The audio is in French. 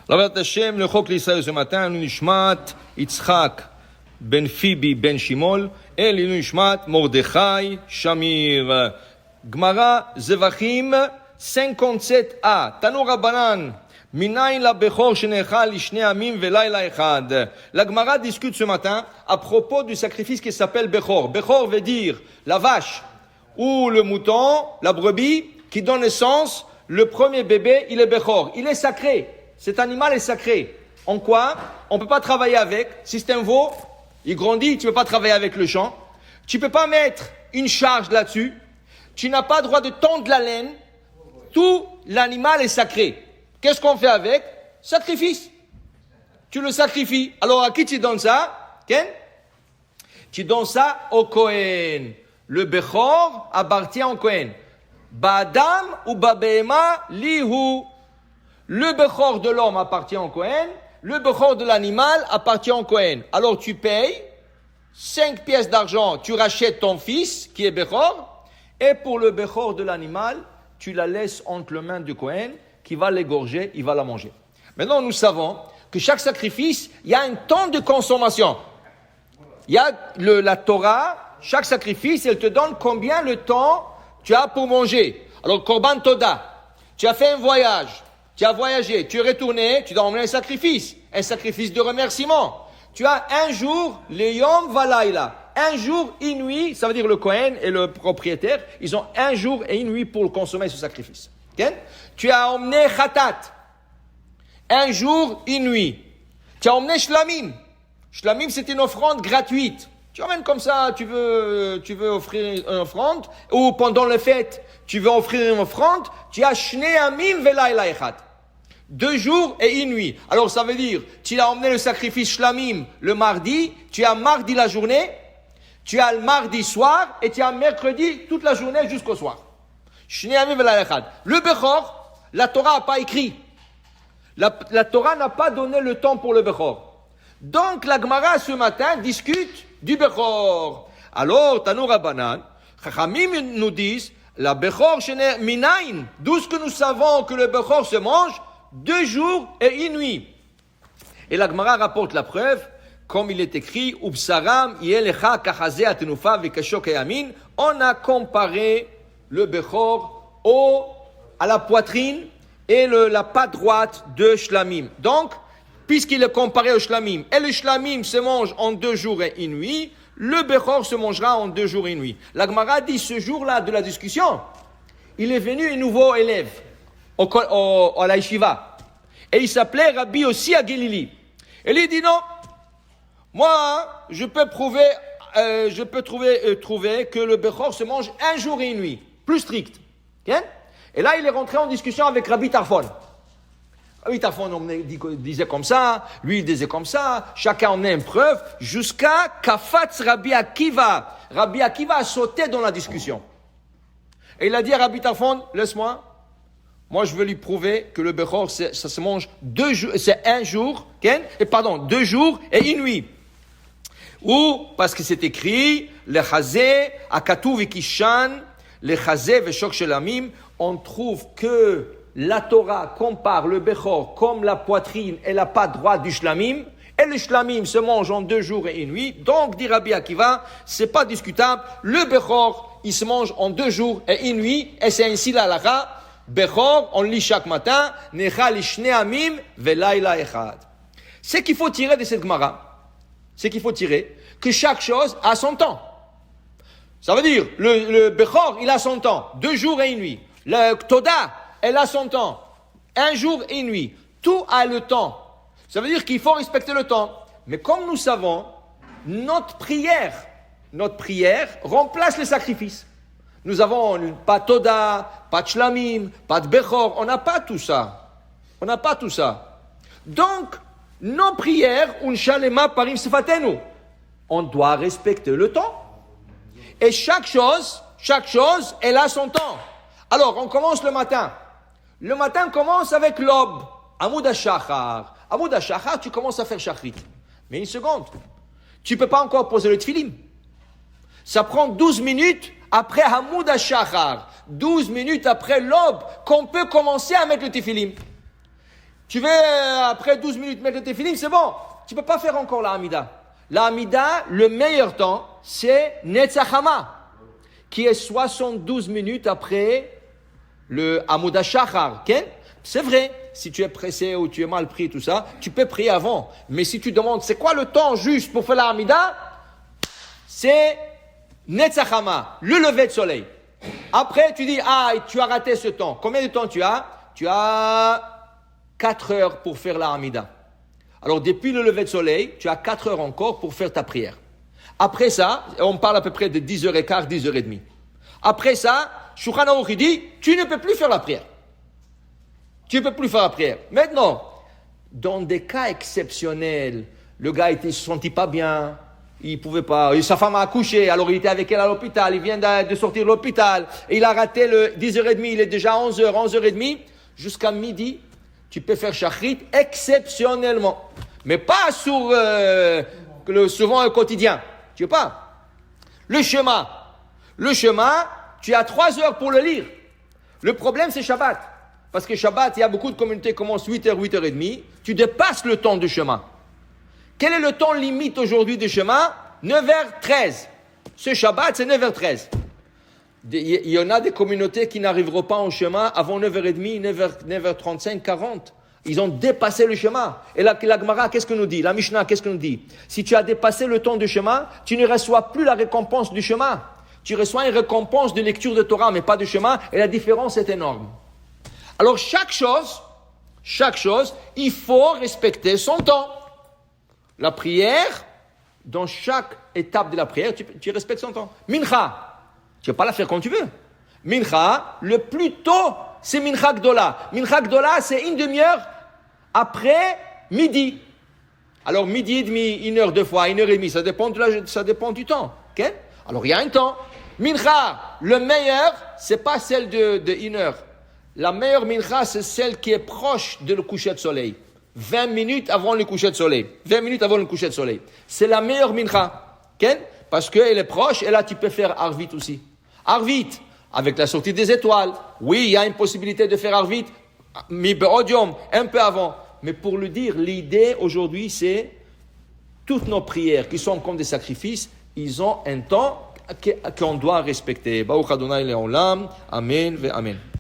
Lavat Hashem, le Chok l'Israël ce matin, Nishmat, Yitzhak, Ben Fibi, Ben Shimol, et Nishmat, Mordechai, Shamir. Gemara, Zevachim, 57a. Tanu Rabbanan, Minayin la Bechor Shenecha Lishne Amim Velayla Echad. La Gemara discute ce matin à propos du sacrifice qui s'appelle Bechor. Bechor veut dire la vache ou le mouton, la brebis, qui donne naissance, le premier bébé, il est Bechor. Il est sacré. Cet animal est sacré. En quoi? On ne peut pas travailler avec. Si c'est un veau, il grandit, tu ne peux pas travailler avec le champ. Tu ne peux pas mettre une charge là-dessus. Tu n'as pas le droit de tondre la laine. Tout l'animal est sacré. Qu'est-ce qu'on fait avec? Sacrifice. Tu le sacrifies. Alors à qui tu donnes ça? Ken? Tu donnes ça au Kohen. Le Bechor appartient au Kohen. Ba'adam ou Ba'behema lihu. Le Bechor de l'homme appartient au Kohen, le Bechor de l'animal appartient au Kohen. Alors tu payes 5 pièces d'argent, tu rachètes ton fils qui est Bechor, et pour le Bechor de l'animal, tu la laisses entre les mains du Kohen qui va l'égorger, il va la manger. Maintenant, nous savons que chaque sacrifice, il y a un temps de consommation. Il y a la Torah, chaque sacrifice, elle te donne combien le temps tu as pour manger. Alors, Korban Toda, tu as fait un voyage. Tu as voyagé, tu es retourné, tu dois emmener un sacrifice de remerciement. Tu as un jour, le Yom Valaïla, un jour, une nuit, ça veut dire le Kohen et le propriétaire, ils ont un jour et une nuit pour consommer ce sacrifice. Okay? Tu as emmené Khatat, un jour, une nuit. Tu as emmené Shlamim. Shlamim, c'est une offrande gratuite. Tu emmènes comme ça, tu veux offrir une offrande, ou pendant les fêtes, tu veux offrir une offrande, tu as Shnei Amim Velayla Echad. 2 jours et une nuit. Alors ça veut dire, tu as emmené le sacrifice Shlamim le mardi, tu as mardi la journée, tu as le mardi soir, et tu as mercredi toute la journée jusqu'au soir. Shnei Amim Velayla Echad. Le Bechor, la Torah n'a pas écrit. La Torah n'a pas donné le temps pour le Bechor. Donc la Gemara ce matin discute du Bechor. Alors, Tanu Rabbanan, Chachamim nous disent, la Bechor Shener Minayin, d'où ce que nous savons que le Bechor se mange 2 jours et une nuit. Et la Gemara rapporte la preuve, comme il est écrit, Ubsaram yelecha kachazeh atenufa vekashok yamin. On a comparé le Bechor à la poitrine et la patte droite de Shlamim. Donc, puisqu'il est comparé au Shlamim, et le Shlamim se mange en 2 jours et une nuit, le Bechor se mangera en 2 jours et une nuit. La Gemara dit, ce jour-là de la discussion, il est venu un nouveau élève à la yeshiva. Et il s'appelait Rabbi aussi à Galilée. Et il dit non, moi, je peux trouver que le Bechor se mange 1 jour et une nuit. Plus strict. Okay? Et là, il est rentré en discussion avec Rabbi Tarfon. Rabbi Tarfon disait comme ça, lui il disait comme ça, chacun en a une preuve, jusqu'à Kafatz Rabbi Akiva. Rabbi Akiva a sauté dans la discussion. Et il a dit à Rabbi Tarfon, laisse-moi, moi je veux lui prouver que le Bechor, ça se mange 2 jours, c'est 2 jours et une nuit. Ou, parce que c'est écrit, le Chazé, Akatu Vikishan, le Chazé Veshok Shelamim, on trouve que la Torah compare le Bechor comme la poitrine et la patte droite du Shlamim, et le Shlamim se mange en 2 jours et une nuit. Donc, dit Rabbi Akiva, c'est pas discutable. Le Bechor, il se mange en 2 jours et une nuit, et c'est ainsi la halakha. Bechor, on lit chaque matin, Necha lishne amim velayla echad. Ce qu'il faut tirer de cette Gemara, c'est qu'il faut tirer que chaque chose a son temps. Ça veut dire, le Bechor, il a son temps, 2 jours et une nuit. Le Toda, elle a son temps, 1 jour et une nuit. Tout a le temps. Ça veut dire qu'il faut respecter le temps. Mais comme nous savons, notre prière remplace le sacrifice. Nous avons pas de Toda, pas de Shlamim, pas de Bechor. On n'a pas tout ça. Donc, nos prières, unshalema parim sefatenu. On doit respecter le temps. Et chaque chose, elle a son temps. Alors, on commence le matin. Le matin commence avec l'aube. Amoud HaShachar. Amoud HaShachar, tu commences à faire shachrit. Mais une seconde. Tu ne peux pas encore poser le tfilim. Ça prend 12 minutes après Amoud HaShachar. 12 minutes après l'aube qu'on peut commencer à mettre le tfilim. Tu veux, après 12 minutes, mettre le téfilim, c'est bon. Tu ne peux pas faire encore la Hamida. La Hamida, le meilleur temps, c'est Netzachama, qui est 72 minutes après le Hamuda Shachar. Okay? C'est vrai, si tu es pressé ou tu es mal pris, tout ça, tu peux prier avant. Mais si tu demandes, c'est quoi le temps juste pour faire la Hamida? C'est Netzachama, le lever de soleil. Après, tu dis, tu as raté ce temps. Combien de temps tu as? Tu as 4 heures pour faire la Hamida. Alors, depuis le lever de soleil, tu as 4 heures encore pour faire ta prière. Après ça, on parle à peu près de 10h15, 10h30. Après ça, Shulchan Aruch dit, tu ne peux plus faire la prière. Tu ne peux plus faire la prière. Maintenant, dans des cas exceptionnels, le gars ne se sentit pas bien, il pouvait pas, sa femme a accouché, alors il était avec elle à l'hôpital, il vient de sortir de l'hôpital, et il a raté le 10h30, il est déjà 11h, 11h30, jusqu'à midi, tu peux faire shachrit exceptionnellement. Mais pas souvent au quotidien. Tu veux pas? Le chemin, tu as 3 heures pour le lire. Le problème, c'est Shabbat. Parce que Shabbat, il y a beaucoup de communautés qui commencent 8h, 8h30. Tu dépasses le temps de chemin. Quel est le temps limite aujourd'hui de chemin? 9h13. Ce Shabbat, c'est 9h13. Il y en a des communautés qui n'arriveront pas au chemin avant 9h30, 9h35, 40. Ils ont dépassé le chemin. Et la Gemara, qu'est-ce que nous dit? La Mishnah, qu'est-ce que nous dit? Si tu as dépassé le temps du chemin, tu ne reçois plus la récompense du chemin. Tu reçois une récompense de lecture de Torah, mais pas de chemin. Et la différence est énorme. Alors, chaque chose, il faut respecter son temps. La prière, dans chaque étape de la prière, tu respectes son temps. Mincha, tu ne vas pas la faire quand tu veux. Mincha, le plus tôt, c'est Mincha Gdola. Mincha Gdola, c'est une demi-heure après midi. Alors, midi et demi, 1 heure, 2 fois, 1h30, ça dépend du temps. Okay? Alors, il y a un temps. Mincha, le meilleur, c'est pas celle de 1 heure. La meilleure mincha, c'est celle qui est proche de le coucher de soleil. 20 minutes avant le coucher de soleil. 20 minutes avant le coucher de soleil. C'est la meilleure mincha. Okay? Parce qu'elle est proche, et là, tu peux faire Arvit aussi. Arvit, avec la sortie des étoiles. Oui, il y a une possibilité de faire Arvit, mi be'odium, un peu avant. Mais pour le dire, l'idée aujourd'hui, c'est toutes nos prières qui sont comme des sacrifices, ils ont un temps qu'on doit respecter. Baruch Adonai Le'olam. Amen ve Amen.